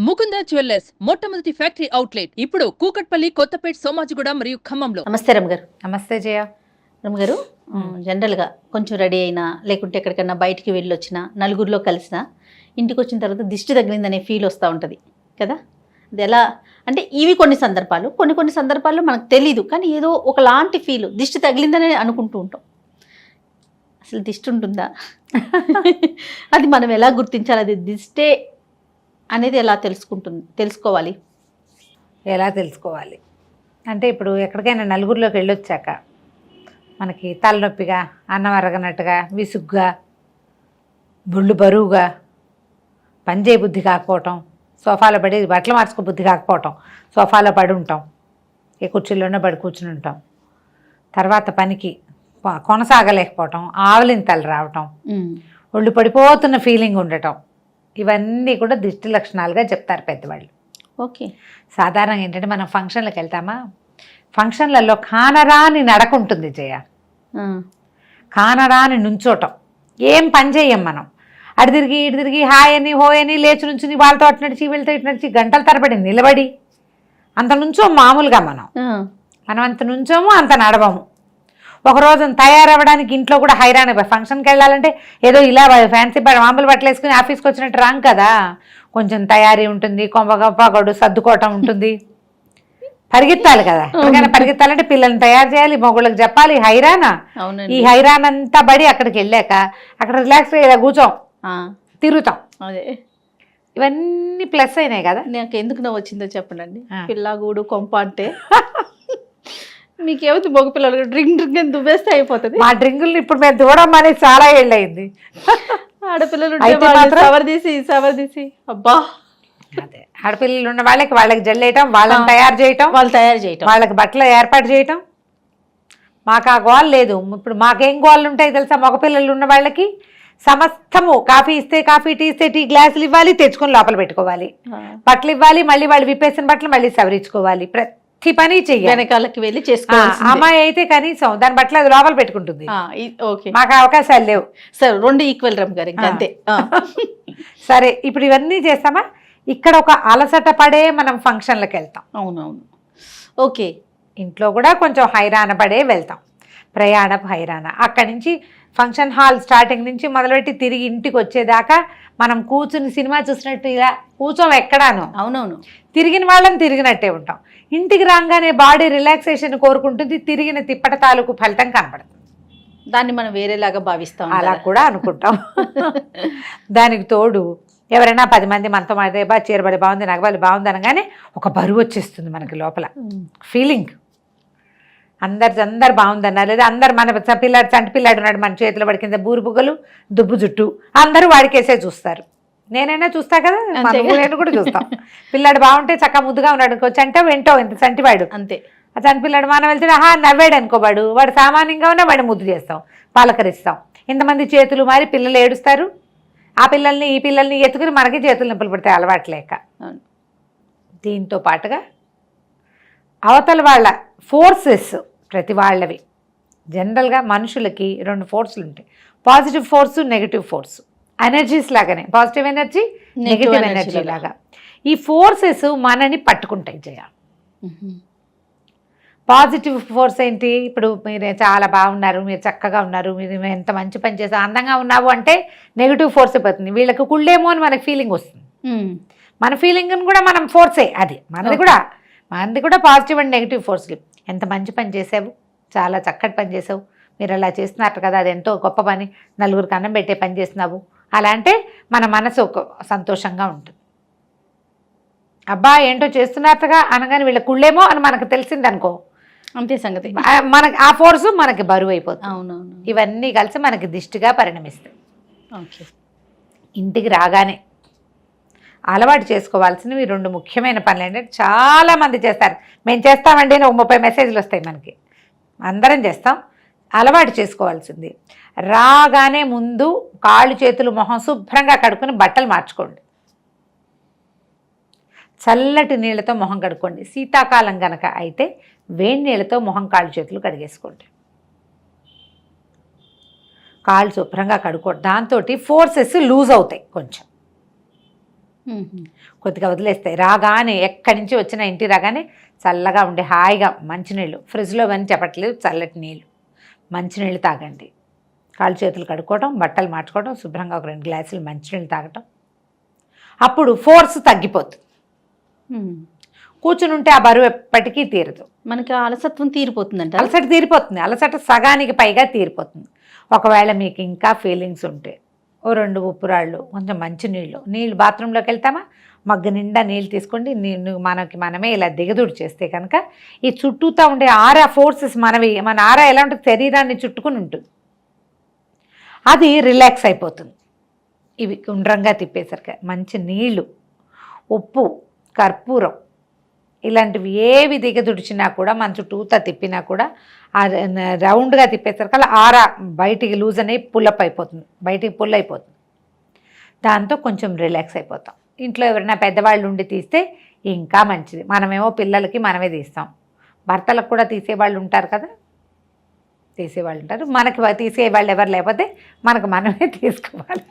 Mukunda jewellers మొట్టమొదటి factory outlet ఇప్పుడు కూకట్పల్లి, కొత్తపేట, సోమాజిగూడ మరియు ఖమ్మంలో. నమస్తే రమగారు. నమస్తే జయ. రమగారు, జనరల్గా కొంచెం రెడీ అయినా లేకుంటే ఎక్కడికన్నా బయటికి వెళ్ళి వచ్చినా నలుగురిలో కలిసినా ఇంటికి వచ్చిన తర్వాత దిష్టి తగిలిందనే ఫీల్ వస్తూ ఉంటుంది కదా. అది ఎలా అంటే ఇవి కొన్ని సందర్భాల్లో మనకు తెలీదు, కానీ ఏదో ఒకలాంటి ఫీల్ దిష్టి తగిలిందని అనుకుంటూ ఉంటాం. అసలు దిష్టి ఉంటుందా? అది మనం ఎలా గుర్తించాలి? అది దిష్టే అనేది ఎలా తెలుసుకోవాలి? ఎలా తెలుసుకోవాలి అంటే ఇప్పుడు ఎక్కడికైనా నలుగురిలోకి వెళ్ళొచ్చాక మనకి తలనొప్పిగా, అన్నం అరగనట్టుగా, విసుగ్గా, బొళ్ళు బరువుగా, పనిచేయ బుద్ధి కాకపోవటం, సోఫాలో పడి బట్టలు మార్చుకో బుద్ధి కాకపోవటం, సోఫాలో పడి ఉంటాం, ఏ కుర్చీలోనే పడి కూర్చుని ఉంటాం, తర్వాత పనికి కొనసాగలేకపోవటం, ఆవలింతలు రావటం, ఒళ్ళు పడిపోతున్న ఫీలింగ్ ఉండటం, ఇవన్నీ కూడా దిష్టి లక్షణాలుగా చెప్తారు పెద్దవాళ్ళు. ఓకే. సాధారణంగా ఏంటంటే మనం ఫంక్షన్లకు వెళ్తామా, ఫంక్షన్లలో కానరాని నడక ఉంటుంది జయ. కానరాని నుంచోటం, ఏం పని చేయం మనం. అటు తిరిగి ఇటు తిరిగి హాయ్ అని హోయ్ అని లేచి నుంచుని వాళ్ళతో అటు నడిచి వీళ్ళతో ఇటు నడిచి గంటల తరబడి నిలబడి అంత నుంచో మామూలుగా మనం అంత నుంచోము, అంత నడవము. ఒకరోజు తయారవ్వడానికి ఇంట్లో కూడా హైరాణ. ఫంక్షన్కి వెళ్ళాలంటే ఏదో ఇలా ఫ్యాన్సీ మామూలు బట్టలు వేసుకుని ఆఫీస్కి వచ్చినట్టు రాం కదా. కొంచెం తయారీ ఉంటుంది, కొంపగొడు సర్దుకోవటం ఉంటుంది, పరిగెత్తాలి కదా. ఎక్కడికైనా పరిగెత్తాలంటే పిల్లల్ని తయారు చేయాలి, మొగుళ్ళకి చెప్పాలి, హైరాణ. ఈ హైరాణ అంతా పడి అక్కడికి వెళ్ళాక అక్కడ రిలాక్స్ ఇలా కూర్చోం, తిరుగుతాం. అదే ఇవన్నీ ప్లస్ అయినాయి కదా. నాకు ఎందుకు నవ్వు వచ్చిందో చెప్పండి. పిల్లగూడు కొంప అంటే మీకేమైతే మగ పిల్లలు డ్రింక్ అని దువ్వేస్తే అయిపోతుంది. మా డ్రింకులు ఇప్పుడు మేము దూడం అనేది చాలా ఏళ్ళయింది. ఆడపిల్లలు సవర్ తీసి అబ్బా. అదే ఆడపిల్లలు ఉన్న వాళ్ళకి జల్లేయటం, వాళ్ళని తయారు చేయటం, వాళ్ళకి బట్టలు ఏర్పాటు చేయటం. మాకు ఆ గోల్ లేదు. ఇప్పుడు మాకేం గోళ్ళు ఉంటాయి తెలుసా? మగపిల్లలు ఉన్న వాళ్ళకి సమస్తము కాఫీ ఇస్తే కాఫీ, టీ ఇస్తే టీ, గ్లాసులు ఇవ్వాలి, తెచ్చుకొని లోపల పెట్టుకోవాలి, బట్టలు ఇవ్వాలి, మళ్ళీ వాళ్ళు విప్పేసిన బట్టలు మళ్ళీ సవరించుకోవాలి, ప్రతి పని చెయ్యాలి, వెనకాలకి వెళ్ళి చేసుకోవాలి. అమ్మాయి అయితే కనీసం దాని బట్టలు అది లోపల పెట్టుకుంటుంది. మాకు అవకాశాలు లేవు. సరే, రెండు ఈక్వల్ రమ్ గారు అంతే. సరే, ఇప్పుడు ఇవన్నీ చేస్తామా? ఇక్కడ ఒక అలసట పడే మనం ఫంక్షన్లకు వెళ్తాం. అవునవును. ఓకే. ఇంట్లో కూడా కొంచెం హైరాణ పడే వెళ్తాం, ప్రయాణపు హైరాణ. అక్కడి నుంచి ఫంక్షన్ హాల్ స్టార్టింగ్ నుంచి మొదలుపెట్టి తిరిగి ఇంటికి వచ్చేదాకా మనం కూర్చుని సినిమా చూసినట్టు ఇలా కూర్చోం ఎక్కడాను. అవునవును. తిరిగిన వాళ్ళని తిరిగినట్టే ఉంటాం. ఇంటికి రాగానే బాడీ రిలాక్సేషన్ కోరుకుంటుంది, తిరిగిన తిప్పట తాలూకు ఫలితం కనపడుతుంది. దాన్ని మనం వేరేలాగా భావిస్తాం, అలా కూడా అనుకుంటాం. దానికి తోడు ఎవరైనా 10 మంది మనతో మాదే చీరబడి బాగుంది, నగబలి బాగుంది అనగానే ఒక బరువు వచ్చేస్తుంది మనకి లోపల ఫీలింగ్. అందరు బాగుందన్నారు, లేదా అందరు మన పిల్లాడు చంటి పిల్లాడు ఉన్నాడు మన చేతిలో పడి కింద బూరు బుగ్గలు దుబ్బు జుట్టు అందరూ వాడికేసే చూస్తారు. నేనైనా చూస్తా కదా, నేను కూడా చూస్తాం. పిల్లాడు బాగుంటే చక్కగా ముద్దుగా ఉన్నాడు అనుకో, చంటో వెంటో ఇంత చంటివాడు అంతే. ఆ చంటి పిల్లాడు మనం వెళ్తే నవ్వాడు అనుకోవాడు, వాడు సామాన్యంగా ఉన్నా వాడిని ముద్దు చేస్తాం, పలకరిస్తాం. ఇంతమంది చేతులు మారి పిల్లలు ఏడుస్తారు. ఆ పిల్లల్ని ఈ పిల్లల్ని ఎత్తుకుని మనకి చేతులు నొప్పులు పడతాయి అలవాట్లేక. దీంతో పాటుగా అవతల వాళ్ళ ఫోర్సెస్ ప్రతి వాళ్ళవి. జనరల్గా మనుషులకి 2 ఫోర్సులు ఉంటాయి, positive force, negative force. Energies లాగానే పాజిటివ్ ఎనర్జీ, నెగిటివ్ ఎనర్జీ లాగా ఈ ఫోర్సెస్ మనని పట్టుకుంటాయి జయ. పాజిటివ్ ఫోర్స్ ఏంటి? ఇప్పుడు మీరు చాలా బాగున్నారు, మీరు చక్కగా ఉన్నారు, మీరు ఎంత మంచి పని చేసావు, అందంగా ఉన్నావు అంటే నెగిటివ్ ఫోర్స్ అయిపోతుంది. వీళ్ళకి కుళ్ళేమో అని మనకి ఫీలింగ్ వస్తుంది. మన ఫీలింగ్ని కూడా మనం ఫోర్సే, అది మనది కూడా పాజిటివ్ అండ్ నెగిటివ్ ఫోర్స్లు. ఎంత మంచి పని చేసావు, చాలా చక్కటి పని చేసావు, మీరు అలా చేస్తున్నారు కదా, అది ఎంతో గొప్ప పని, నలుగురికి అన్నం పెట్టే పని చేస్తున్నావు, అలా అంటే మన మనసు సంతోషంగా ఉంటుంది. అబ్బా ఏంటో చేస్తున్నట్టుగా అనగానే వీళ్ళ కుళ్ళేమో అని మనకు తెలిసిందనుకో, అంతే సంగతి. మనకి ఆ ఫోర్సు మనకి బరువు అయిపోతుంది. అవునవును. ఇవన్నీ కలిసి మనకి దిష్టిగా పరిణమిస్తాయి. ఓకే. ఇంటికి రాగానే అలవాటు చేసుకోవాల్సినవి 2 ముఖ్యమైన పనులు ఏంటంటే చాలామంది చేస్తారు. మేము చేస్తామండి, 30 మెసేజ్లు వస్తాయి మనకి, అందరం చేస్తాం. అలవాటు చేసుకోవాల్సింది, రాగానే ముందు కాళ్ళు చేతులు మొహం శుభ్రంగా కడుక్కొని బట్టలు మార్చుకోండి, చల్లటి నీళ్ళతో మొహం కడుక్కోండి. శీతాకాలం కనుక అయితే వేడి నీళ్ళతో మొహం కాళ్ళు చేతులు కడిగేసుకోండి. కాళ్ళు శుభ్రంగా కడుక్కోండి. దాంతో ఫోర్సెస్ లూజ్ అవుతాయి కొంచెం. కొద్దిగా వదిలేస్తాయి. రాగానే ఎక్కడి నుంచి వచ్చినా ఇంటికి రాగానే చల్లగా ఉండే హాయిగా మంచినీళ్ళు, ఫ్రిడ్జ్లో అని చెప్పట్లేదు, చల్లటి నీళ్ళు మంచినీళ్ళు తాగండి. కాళ్ళు చేతులు కడుక్కోవడం, బట్టలు మార్చుకోవడం, శుభ్రంగా ఒక 2 గ్లాసులు మంచినీళ్ళు తాగటం. అప్పుడు ఫోర్స్ తగ్గిపోతుంది. కూర్చుని ఉంటే ఆ బరువు ఎప్పటికీ తీరదు. మనకి అలసత్వం తీరిపోతుందంట. అలసట తీరిపోతుంది. అలసట సగానికి పైగా తీరిపోతుంది. ఒకవేళ మీకు ఇంకా ఫీలింగ్స్ ఉంటే ఓ 2 ఉప్పురాళ్ళు, కొంచెం నీళ్ళు బాత్రూంలోకి వెళ్తామా, మగ్గు నిండా నీళ్ళు తీసుకోండి. మనమే ఇలా దిగదుడు చేస్తే కనుక ఈ చుట్టూతా ఉండే ఆరా ఫోర్సెస్ మన ఆరా ఎలా ఉంటుంది, శరీరాన్ని చుట్టుకుని ఉంటుంది, అది రిలాక్స్ అయిపోతుంది. ఇవి గుండ్రంగా తిప్పేసరికి మంచి నీళ్ళు, ఉప్పు, కర్పూరం ఇలాంటివి ఏవి దిగదుడిచినా కూడా మన చుట్టూతా తిప్పినా కూడా ఆ రౌండ్గా తిప్పేసరికి ఆరా బయటికి లూజ్ అనే పుల్లప్ అయిపోతుంది, బయటికి పుల్ అయిపోతుంది. దాంతో కొంచెం రిలాక్స్ అయిపోతాం. ఇంట్లో ఎవరైనా పెద్దవాళ్ళు ఉండి తీస్తే ఇంకా మంచిది. మనమేమో పిల్లలకి మనమే తీస్తాం, భర్తలకు కూడా తీసేవాళ్ళు ఉంటారు కదా, తీసేవాళ్ళు ఉంటారు. మనకి తీసేవాళ్ళు ఎవరు లేకపోతే మనకు మనమే తీసుకోవాలి.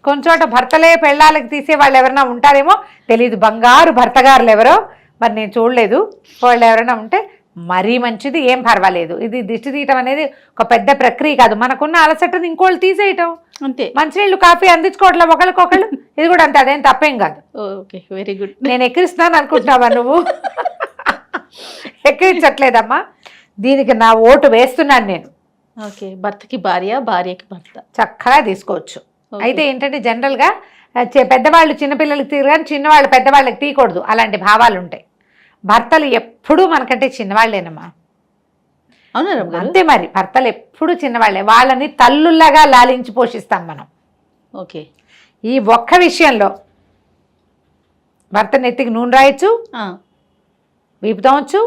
కొంచెం భర్తలే పెళ్ళాలకి తీసేవాళ్ళు ఎవరైనా ఉంటారేమో తెలియదు, బంగారు భర్తగారులు ఎవరో మరి నేను చూడలేదు. వాళ్ళు ఎవరైనా ఉంటే మరీ మంచిది, ఏం పర్వాలేదు. ఇది దిష్టి తీయటం అనేది ఒక పెద్ద ప్రక్రియ కాదు. మనకున్న అలసటని ఇంకోళ్ళు తీసేయటం అంతే. మంచినీళ్ళు, కాఫీ అందించుకోవట్లే ఒకళ్ళకొకళ్ళు, ఇది కూడా అంతే, అదేం తప్పేం కాదు. Okay, very good. నేను ఎక్కిరిస్తున్నాను అనుకుంటున్నావా నువ్వు? ఎక్కిరించట్లేదమ్మా, దీనికి నా ఓటు వేస్తున్నాను నేను. ఓకే, భర్తకి భార్య, భార్యకి భర్త చక్కగా తీసుకోవచ్చు. అయితే ఏంటంటే జనరల్గా పెద్దవాళ్ళు చిన్నపిల్లలకి తీరు కానీ చిన్నవాళ్ళు పెద్దవాళ్ళకి తీయకూడదు, అలాంటి భావాలు ఉంటాయి. భర్తలు ఎప్పుడూ మనకంటే చిన్నవాళ్ళేనమ్మా. అవునా? అంతే మరి, భర్తలు ఎప్పుడు చిన్నవాళ్ళే. వాళ్ళని తల్లుల్లాగా లాలించి పోషిస్తాం మనం. ఓకే, ఈ ఒక్క విషయంలో భర్త నెత్తికి నూనె రాయొచ్చు, వీపుతావచ్చు,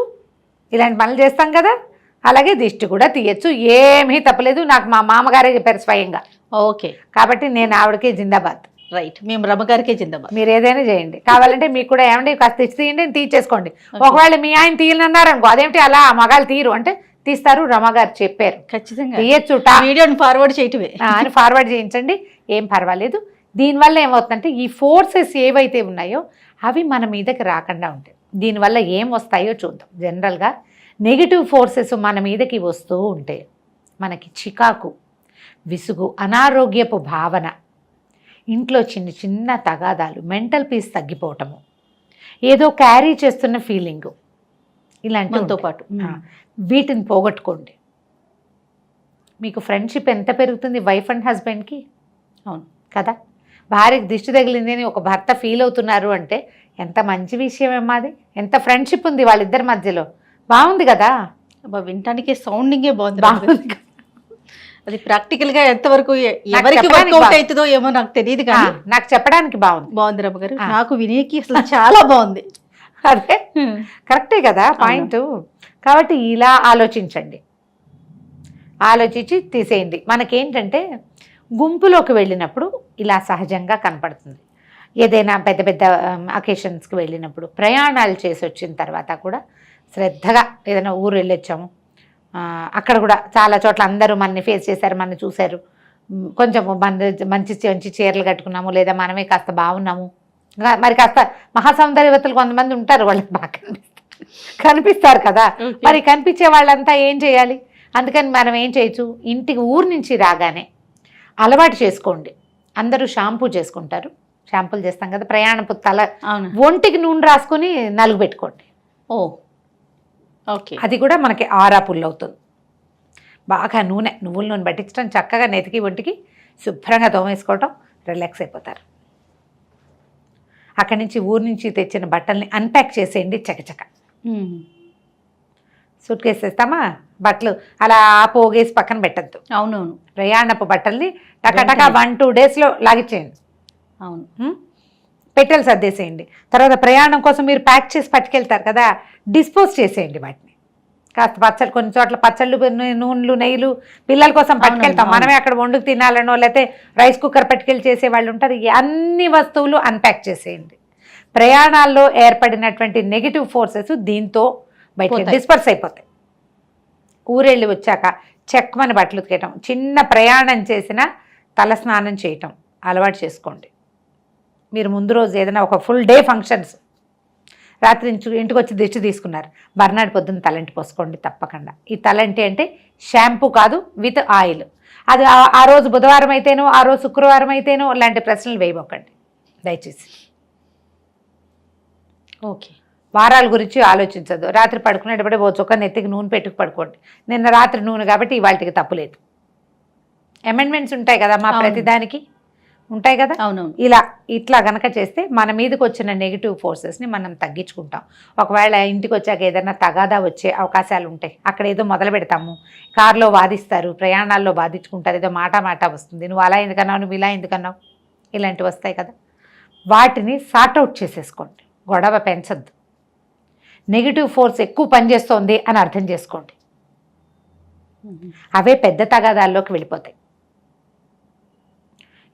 ఇలాంటి పనులు చేస్తాం కదా. అలాగే దిష్టి కూడా తీయచ్చు, ఏమీ తప్పలేదు. నాకు మా మామగారే చెప్పారు స్వయంగా. ఓకే, కాబట్టి నేను ఆవిడకే జిందాబాద్. రైట్, మేము రమ్మగారికే జిందాబాద్. మీరు ఏదైనా చేయండి, కావాలంటే మీకు కూడా ఏమండి కాస్త దిష్టి తీయండి, తీసేసుకోండి. ఒకవేళ మీ ఆయన తీయనన్నారు అనుకో, అదేమిటి అలా మగాళ్ళు తీరు అంటే తీస్తారు, రమ్మగారు చెప్పారు, ఖచ్చితంగా తీయచ్చు. వీడియోని ఫార్వర్డ్ చేయటమే అని ఫార్వర్డ్ చేయించండి, ఏం పర్వాలేదు. దీనివల్ల ఏమవుతుందంటే ఈ ఫోర్సెస్ ఏవైతే ఉన్నాయో అవి మన మీదకి రాకుండా ఉంటాయి. దీనివల్ల ఏం వస్తాయో చూద్దాం. జనరల్గా నెగిటివ్ ఫోర్సెస్ మన మీదకి వస్తూ ఉంటే మనకి చికాకు, విసుగు, అనారోగ్యపు భావన, ఇంట్లో చిన్న చిన్న తగాదాలు, మెంటల్ పీస్ తగ్గిపోవటము, ఏదో క్యారీ చేస్తున్న ఫీలింగు, ఇలాంటితో పాటు వీటిని పోగొట్టుకోండి. మీకు ఫ్రెండ్షిప్ ఎంత పెరుగుతుంది వైఫ్ అండ్ హస్బెండ్కి. అవును కదా, భార్యకి దిష్టి తగిలింది అని ఒక భర్త ఫీల్ అవుతున్నారు అంటే ఎంత మంచి విషయమేమో. అది ఎంత ఫ్రెండ్షిప్ ఉంది వాళ్ళిద్దరి మధ్యలో, బాగుంది కదా. వినటానికి సౌండింగే బాగుంది. అది ప్రాక్టికల్ గా ఎంతవరకు ఎవరికి వర్కౌట్ అవుతుందో ఏమో నాకు తెలియదు, కానీ నాకు చెప్పడానికి బాగుంది రమ్మ గారు. నాకు వినేకి అసలు చాలా బాగుంది. అదే కరెక్టే కదా పాయింట్. కాబట్టి ఇలా ఆలోచించండి, ఆలోచించి తీసేయండి. మనకేంటంటే గుంపులోకి వెళ్ళినప్పుడు ఇలా సహజంగా కనపడుతుంది. ఏదైనా పెద్ద పెద్ద అకేషన్స్కి వెళ్ళినప్పుడు, ప్రయాణాలు చేసి వచ్చిన తర్వాత కూడా శ్రద్ధగా ఏదైనా ఊరు వెళ్ళొచ్చాము, అక్కడ కూడా చాలా చోట్ల అందరూ మనని ఫేస్ చేశారు, మనని చూశారు, కొంచెం మంచి మంచి చీరలు కట్టుకున్నాము, లేదా మనమే కాస్త బాగున్నాము, మరి కాస్త మహాసౌందర్యవతులు కొంతమంది ఉంటారు, వాళ్ళకి బాగా కనిపిస్తారు కదా. మరి కనిపించే వాళ్ళంతా ఏం చేయాలి? అందుకని మనం ఏం చేయొచ్చు, ఇంటికి ఊరు నుంచి రాగానే అలవాటు చేసుకోండి. అందరూ షాంపూ చేసుకుంటారు, షాంపూలు చేస్తాం కదా, ప్రయాణపు ఒంటికి నూనె రాసుకొని నలుగు పెట్టుకోండి. ఓకే, అది కూడా మనకి ఆరా పుల్ అవుతుంది. బాగా నువ్వుల నూనె పట్టించడం, చక్కగా నెతికి ఒంటికి శుభ్రంగా తోమేసుకోవటం, రిలాక్స్ అయిపోతారు. అక్కడి నుంచి ఊరు నుంచి తెచ్చిన బట్టల్ని అన్ప్యాక్ చేసేయండి చకచక. సూట్ కేసు వేస్తామా, బట్టలు అలా పోగేసి పక్కన పెట్టద్దు. అవునవును, ప్రయాణపు బట్టల్ని టకటక 1-2 డేస్లో లాగిచ్చేయండి. అవును, పెట్టెలు సర్దేసేయండి. తర్వాత ప్రయాణం కోసం మీరు ప్యాక్ చేసి పట్టుకెళ్తారు కదా, డిస్పోజ్ చేసేయండి వాటిని. కాస్త పచ్చళ్ళు, కొన్ని చోట్ల పచ్చళ్ళు, నూనెలు, నెయ్యిలు పిల్లల కోసం పట్టుకెళ్తాం, మనమే అక్కడ వండుకు తినాలనో లేకపోతే రైస్ కుక్కర్ పట్టుకెళ్ళి చేసేవాళ్ళు ఉంటారు. అన్ని వస్తువులు అన్ప్యాక్ చేసేయండి. ప్రయాణాల్లో ఏర్పడినటువంటి నెగిటివ్ ఫోర్సెస్ దీంతో బయట డిస్పర్స్ అయిపోతాయి. ఊరెళ్ళి వచ్చాక చెక్కమని బట్టలు ఉతికేయటం, చిన్న ప్రయాణం చేసిన తల స్నానం చేయటం అలవాటు చేసుకోండి. మీరు ముందు రోజు ఏదైనా ఒక ఫుల్ డే ఫంక్షన్స్ రాత్రి ఇంటికి వచ్చి దిష్టి తీసుకున్నారు, మర్నాడు పొద్దున్న తలంటి పోసుకోండి తప్పకుండా. ఈ తలంటి అంటే షాంపూ కాదు, విత్ ఆయిల్. అది ఆ రోజు బుధవారం అయితేనో ఆ రోజు శుక్రవారం అయితేనో అలాంటి ప్రశ్నలు వేయబోకండి దయచేసి. ఓకే. వారాల గురించి ఆలోచించదు. రాత్రి పడుకునేటప్పుడే ఓ చుక్క నెత్తికి నూనె పెట్టుకు పడుకోండి. నిన్న రాత్రి నూనె కాబట్టి ఇవాళకి తప్పులేదు. అమెండ్మెంట్స్ ఉంటాయి కదా మా ప్రతిదానికి ఉంటాయి కదా. అవునవును. ఇట్లా గనక చేస్తే మన మీదకి వచ్చిన నెగిటివ్ ఫోర్సెస్ని మనం తగ్గించుకుంటాం. ఒకవేళ ఇంటికి వచ్చాక ఏదైనా తగాదా వచ్చే అవకాశాలు ఉంటాయి, అక్కడ ఏదో మొదలు పెడతాము, కారులో వాదిస్తారు, ప్రయాణాల్లో బాధించుకుంటారు, ఏదో మాట వస్తుంది, నువ్వు అలా ఎందుకన్నావు, నువ్వు ఇలా ఎందుకన్నావు, ఇలాంటివి వస్తాయి కదా. వాటిని సార్ట్అవుట్ చేసేసుకోండి, గొడవ పెంచద్దు. నెగిటివ్ ఫోర్స్ ఎక్కువ పనిచేస్తోంది అని అర్థం చేసుకోండి. అవే పెద్ద తగాదాల్లోకి వెళ్ళిపోతాయి.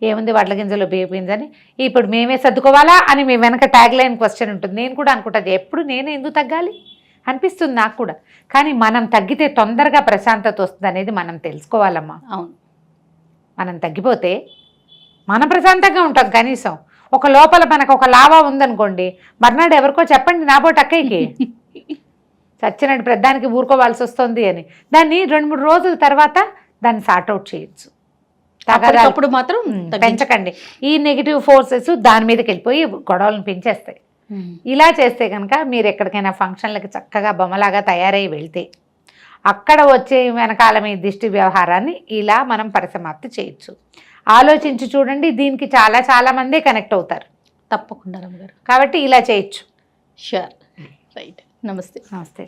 ఏముంది వడ్ల గింజలు బియ్య గింజని ఇప్పుడు మేమే సర్దుకోవాలా అని మీ వెనక ట్యాగ్ లైన్ క్వశ్చన్ ఉంటుంది. నేను కూడా అనుకుంటుంది ఎప్పుడు నేనే ఎందుకు తగ్గాలి అనిపిస్తుంది నాకు కూడా. కానీ మనం తగ్గితే తొందరగా ప్రశాంతత వస్తుంది అనేది మనం తెలుసుకోవాలమ్మా. అవును. మనం తగ్గిపోతే మనం ప్రశాంతంగా ఉంటాం. కనీసం ఒక లోపల మనకు ఒక లావా ఉందనుకోండి, మర్నాడు ఎవరికో చెప్పండి నాబోటి అక్కయ్యకి చచ్చినట్టు ప్రధానికి ఊరుకోవాల్సి వస్తుంది అని, దాన్ని 2-3 రోజుల తర్వాత దాన్ని సార్ట్అవుట్ చేయొచ్చు. అప్పుడు మాత్రం పెంచకండి. ఈ నెగిటివ్ ఫోర్సెస్ దాని మీదకి వెళ్ళిపోయి గొడవలను పెంచేస్తాయి. ఇలా చేస్తే కనుక మీరు ఎక్కడికైనా ఫంక్షన్లకి చక్కగా బొమ్మలాగా తయారై వెళ్తే అక్కడ వచ్చే వెనకాల మీ దిష్టి వ్యవహారాన్ని ఇలా మనం పరిసమాప్తి చేయొచ్చు. ఆలోచించి చూడండి, దీనికి చాలా మందే కనెక్ట్ అవుతారు. తప్పకుండా రమ్మగారు. కాబట్టి ఇలా చేయొచ్చు. షూర్. రైట్. నమస్తే. నమస్తే.